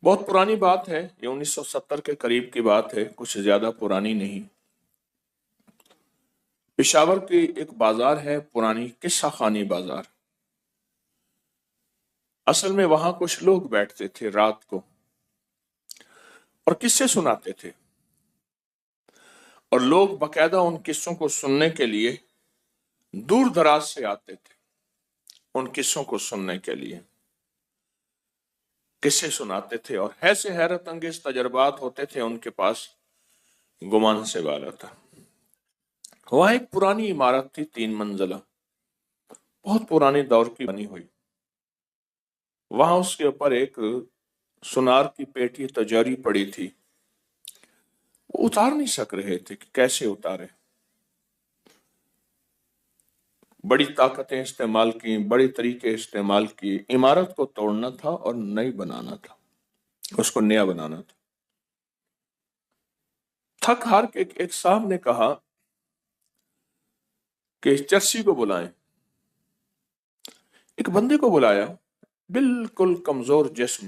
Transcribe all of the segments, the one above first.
بہت پرانی بات ہے، یہ 1970 کے قریب کی بات ہے، کچھ زیادہ پرانی نہیں۔ پشاور کی ایک بازار ہے، پرانی قصہ خانی بازار۔ اصل میں وہاں کچھ لوگ بیٹھتے تھے رات کو اور قصے سناتے تھے، اور لوگ باقاعدہ ان قصوں کو سننے کے لیے دور دراز سے آتے تھے، ان قصوں کو سننے کے لیے قصے سناتے تھے، اور ایسے حیرت انگیز تجربات ہوتے تھے ان کے پاس، گمان سے بالا تھا۔ وہاں ایک پرانی عمارت تھی، 3 منزلہ، بہت پرانے دور کی بنی ہوئی۔ وہاں اس کے اوپر ایک سونار کی پیٹی تجاری پڑی تھی، وہ اتار نہیں سک رہے تھے کہ کیسے اتارے۔ بڑی طاقتیں استعمال کی، بڑی طریقے استعمال کی، عمارت کو توڑنا تھا اور نئی بنانا تھا، اس کو نیا بنانا تھا۔ تھک ہار کے ایک صاحب نے کہا کہ چرسی کو بلائیں۔ ایک بندے کو بلایا، بالکل کمزور جسم،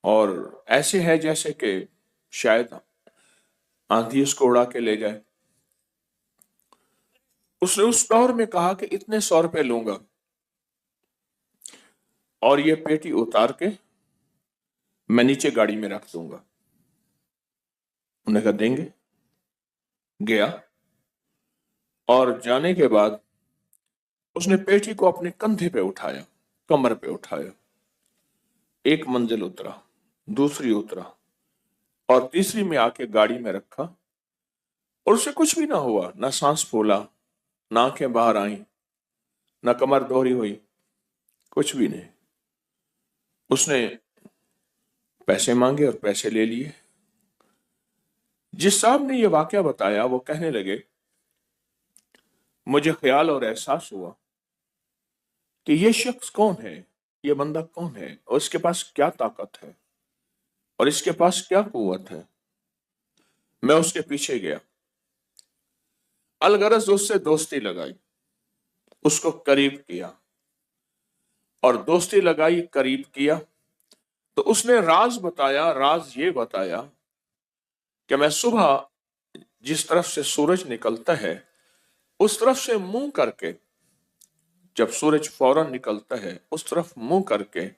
اور ایسے ہے جیسے کہ شاید آندھی اس کو اڑا کے لے جائے۔ اس نے اس دور میں کہا کہ اتنے 100 روپے لوں گا اور یہ پیٹی اتار کے میں نیچے گاڑی میں رکھ دوں گا۔ انہوں نے کہا دیں گے۔ گیا، اور جانے کے بعد اس نے پیٹی کو اپنے کندھے پہ اٹھایا، کمر پہ اٹھایا، 1 منزل اترا، دوسری اترا، اور تیسری میں آ کے گاڑی میں رکھا، اور اسے کچھ بھی نہ ہوا، نہ سانس پھولا، نہ آنکھیں باہر آئیں، نہ کمر دوہری ہوئی، کچھ بھی نہیں۔ اس نے پیسے مانگے اور پیسے لے لیے۔ جس صاحب نے یہ واقعہ بتایا وہ کہنے لگے مجھے خیال اور احساس ہوا کہ یہ شخص کون ہے، یہ بندہ کون ہے، اور اس کے پاس کیا طاقت ہے، اور اس کے پاس کیا قوت ہے۔ میں اس کے پیچھے گیا، الغرض اس سے دوستی لگائی، اس کو قریب کیا، اور دوستی لگائی، قریب کیا، تو اس نے راز بتایا۔ راز یہ بتایا کہ میں صبح جس طرف سے سورج نکلتا ہے اس طرف سے منہ کر کے، جب سورج فوراً نکلتا ہے اس طرف منہ کر کے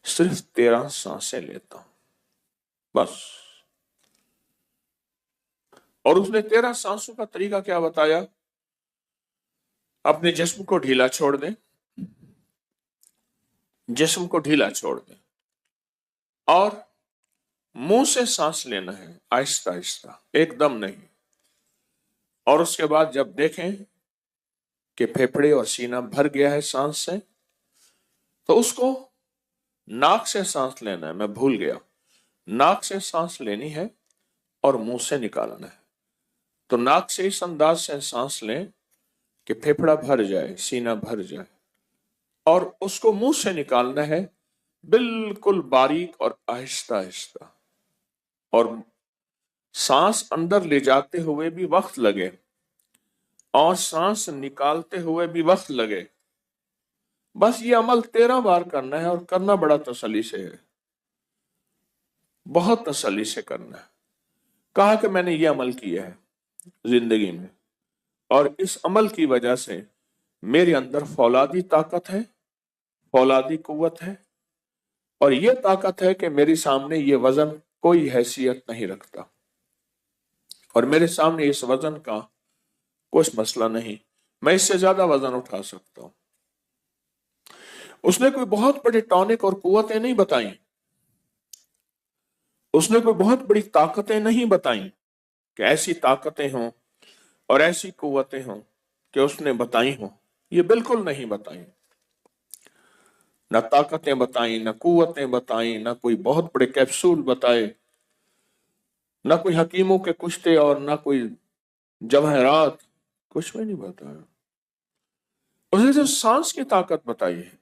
صرف 13 سانسیں لیتا ہوں، بس۔ اور اس نے 13 سانسوں کا طریقہ کیا بتایا؟ اپنے جسم کو ڈھیلا چھوڑ دیں، جسم کو ڈھیلا چھوڑ دیں، اور منہ سے سانس لینا ہے، آہستہ آہستہ، ایک دم نہیں۔ اور اس کے بعد جب دیکھیں کہ پھیپھڑے اور سینہ بھر گیا ہے سانس سے، تو اس کو ناک سے سانس لینا ہے۔ میں بھول گیا، ناک سے سانس لینی ہے اور منہ سے نکالنا ہے۔ تو ناک سے اس انداز سے سانس لیں کہ پھیپھڑا بھر جائے، سینہ بھر جائے، اور اس کو منہ سے نکالنا ہے بالکل باریک اور آہستہ آہستہ، اور سانس اندر لے جاتے ہوئے بھی وقت لگے اور سانس نکالتے ہوئے بھی وقت لگے۔ بس یہ عمل 13 بار کرنا ہے، اور کرنا بڑا تسلی سے ہے، بہت تسلی سے کرنا ہے۔ کہا کہ میں نے یہ عمل کیا ہے زندگی میں، اور اس عمل کی وجہ سے میرے اندر فولادی طاقت ہے، فولادی قوت ہے، اور یہ طاقت ہے کہ میرے سامنے یہ وزن کوئی حیثیت نہیں رکھتا، اور میرے سامنے اس وزن کا کوئی مسئلہ نہیں، میں اس سے زیادہ وزن اٹھا سکتا ہوں۔ اس نے کوئی بہت بڑے ٹونک اور قوتیں نہیں بتائیں، اس نے کوئی بہت بڑی طاقتیں نہیں بتائیں کہ ایسی طاقتیں ہوں اور ایسی قوتیں ہوں کہ اس نے بتائی ہوں، یہ بالکل نہیں بتائیں۔ نہ طاقتیں بتائیں، نہ قوتیں بتائیں، نہ کوئی بہت بڑے کیپسول بتائے، نہ کوئی حکیموں کے کشتے، اور نہ کوئی جواہرات، کچھ بھی نہیں بتایا۔ اس نے صرف سانس کی طاقت بتائی ہے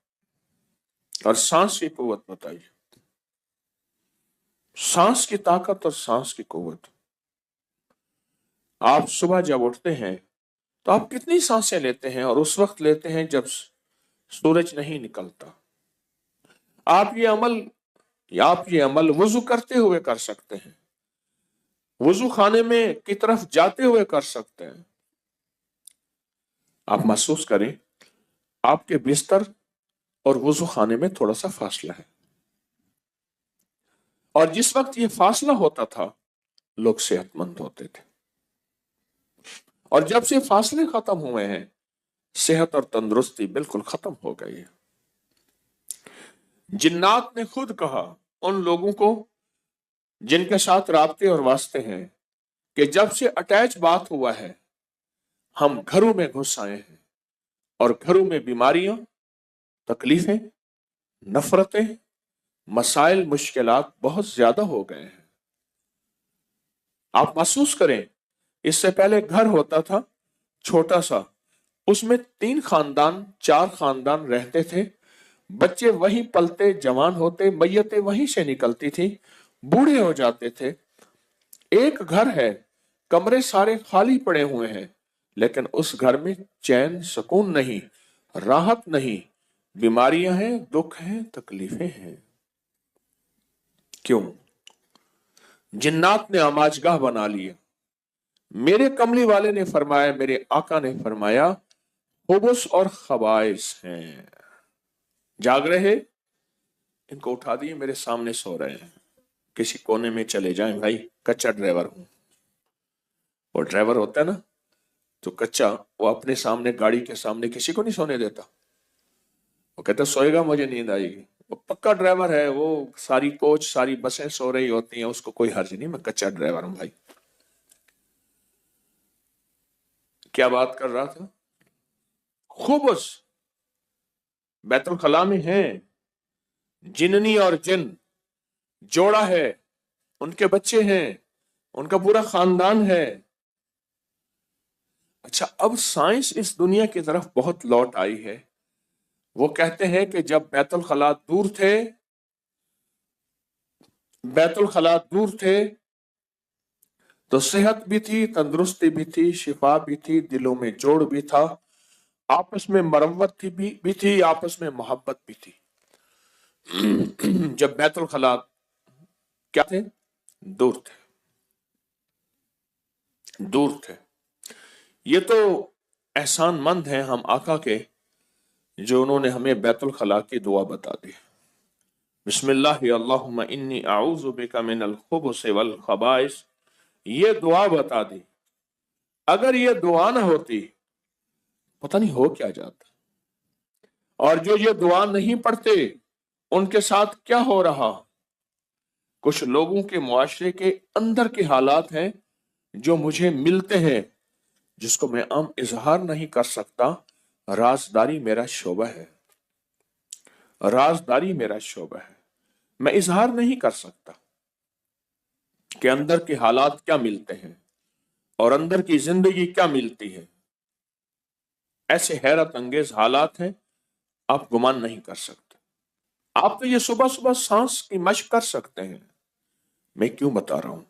اور سانس کی قوت بتائی ہے، سانس کی طاقت اور سانس کی قوت۔ آپ صبح جب اٹھتے ہیں تو آپ کتنی سانسیں لیتے ہیں، اور اس وقت لیتے ہیں جب سورج نہیں نکلتا، آپ یہ عمل وضو کرتے ہوئے کر سکتے ہیں، وضو خانے میں کی طرف جاتے ہوئے کر سکتے ہیں۔ آپ محسوس کریں آپ کے بستر اور وضو خانے میں تھوڑا سا فاصلہ ہے، اور جس وقت یہ فاصلہ ہوتا تھا لوگ صحت مند ہوتے تھے، اور جب سے فاصلے ختم ہوئے ہیں صحت اور تندرستی بالکل ختم ہو گئی ہے۔ جنات نے خود کہا ان لوگوں کو جن کے ساتھ رابطے اور واسطے ہیں کہ جب سے اٹیچ بات ہوا ہے ہم گھروں میں گھس آئے ہیں، اور گھروں میں بیماریاں، تکلیفیں، نفرتیں، مسائل، مشکلات بہت زیادہ ہو گئے ہیں۔ آپ محسوس کریں اس سے پہلے گھر ہوتا تھا چھوٹا سا، اس میں 3 خاندان 4 خاندان رہتے تھے، بچے وہیں پلتے جوان ہوتے، میتیں وہیں سے نکلتی تھی، بوڑھے ہو جاتے تھے۔ ایک گھر ہے، کمرے سارے خالی پڑے ہوئے ہیں، لیکن اس گھر میں چین سکون نہیں، راحت نہیں، بیماریاں ہیں، دکھ ہیں، تکلیفیں ہیں۔ کیوں؟ جنات نے آماجگاہ بنا لیا۔ میرے کملی والے نے فرمایا، میرے آقا نے فرمایا خبث اور خبائث ہیں۔ جاگ رہے ان کو اٹھا دیے، میرے سامنے سو رہے ہیں، کسی کونے میں چلے جائیں بھائی، کچا ڈرائیور ہوں۔ وہ ڈرائیور ہوتا ہے نا تو کچا، وہ اپنے سامنے گاڑی کے سامنے کسی کو نہیں سونے دیتا، وہ کہتا سوئے گا مجھے نیند آئے گی۔ وہ پکا ڈرائیور ہے، وہ ساری کوچ ساری بسیں سو رہی ہوتی ہیں، اس کو کوئی حرج نہیں، میں کچا ڈرائیور ہوں بھائی۔ کیا بات کر رہا تھا؟ خبث بیت الخلاء میں ہیں، جننی اور جن جوڑا ہے، ان کے بچے ہیں، ان کا پورا خاندان ہے۔ اچھا، اب سائنس اس دنیا کی طرف بہت لوٹ آئی ہے۔ وہ کہتے ہیں کہ جب بیت الخلاء دور تھے تو صحت بھی تھی، تندرستی بھی تھی، شفا بھی تھی، دلوں میں جوڑ بھی تھا، آپس میں مروت بھی تھی، آپس میں محبت بھی تھی۔ جب بیت الخلاء کیا تھے؟ دور تھے۔ یہ تو احسان مند ہیں ہم آقا کے جو انہوں نے ہمیں بیت الخلاء کی دعا بتا دی۔ بسم اللہ اللہم انی اعوذ بک من الخبث والخبائث، یہ دعا بتا دی۔ اگر یہ دعا نہ ہوتی پتہ نہیں ہو کیا جاتا، اور جو یہ دعا نہیں پڑھتے ان کے ساتھ کیا ہو رہا۔ کچھ لوگوں کے معاشرے کے اندر کے حالات ہیں جو مجھے ملتے ہیں، جس کو میں عام اظہار نہیں کر سکتا، رازداری میرا شعبہ ہے، رازداری میرا شعبہ ہے، میں اظہار نہیں کر سکتا کہ اندر کے حالات کیا ملتے ہیں اور اندر کی زندگی کیا ملتی ہے۔ ایسے حیرت انگیز حالات ہیں آپ گمان نہیں کر سکتے۔ آپ تو یہ صبح صبح سانس کی مشق کر سکتے ہیں۔ میں کیوں بتا رہا ہوں؟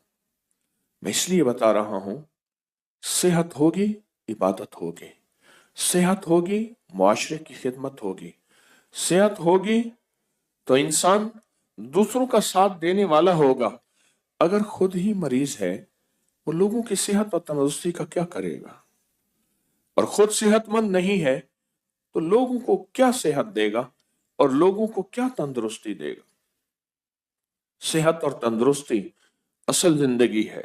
میں اس لیے بتا رہا ہوں، صحت ہوگی عبادت ہوگی، صحت ہوگی معاشرے کی خدمت ہوگی، صحت ہوگی تو انسان دوسروں کا ساتھ دینے والا ہوگا۔ اگر خود ہی مریض ہے وہ لوگوں کی صحت اور تندرستی کا کیا کرے گا؟ اور خود صحت مند نہیں ہے تو لوگوں کو کیا صحت دے گا اور لوگوں کو کیا تندرستی دے گا؟ صحت اور تندرستی اصل زندگی ہے۔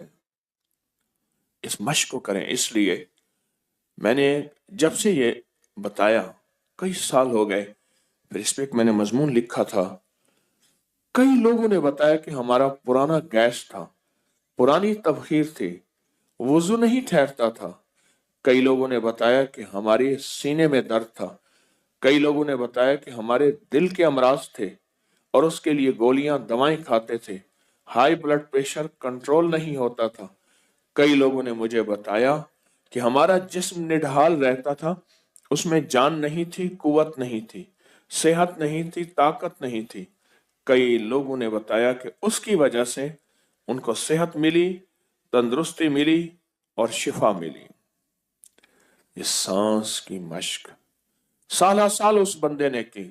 اس مشق کو کریں۔ اس لیے میں نے جب سے یہ بتایا، کئی سال ہو گئے، پھر اس پہ ایک میں نے مضمون لکھا تھا، کئی لوگوں نے بتایا کہ ہمارا پرانا گیس تھا، پرانی تبخیر تھی، وضو نہیں ٹھہرتا تھا۔ کئی لوگوں نے بتایا کہ ہمارے سینے میں درد تھا، کئی لوگوں نے بتایا کہ ہمارے دل کے امراض تھے اور اس کے لیے گولیاں دوائیں کھاتے تھے، ہائی بلڈ پریشر کنٹرول نہیں ہوتا تھا۔ کئی لوگوں نے مجھے بتایا کہ ہمارا جسم نڈھال رہتا تھا، اس میں جان نہیں تھی، قوت نہیں تھی، صحت نہیں تھی، طاقت نہیں تھی۔ کئی لوگوں نے بتایا کہ اس کی وجہ سے ان کو صحت ملی، تندرستی ملی اور شفا ملی۔ یہ سانس کی مشق سالہ سال اس بندے نے کی،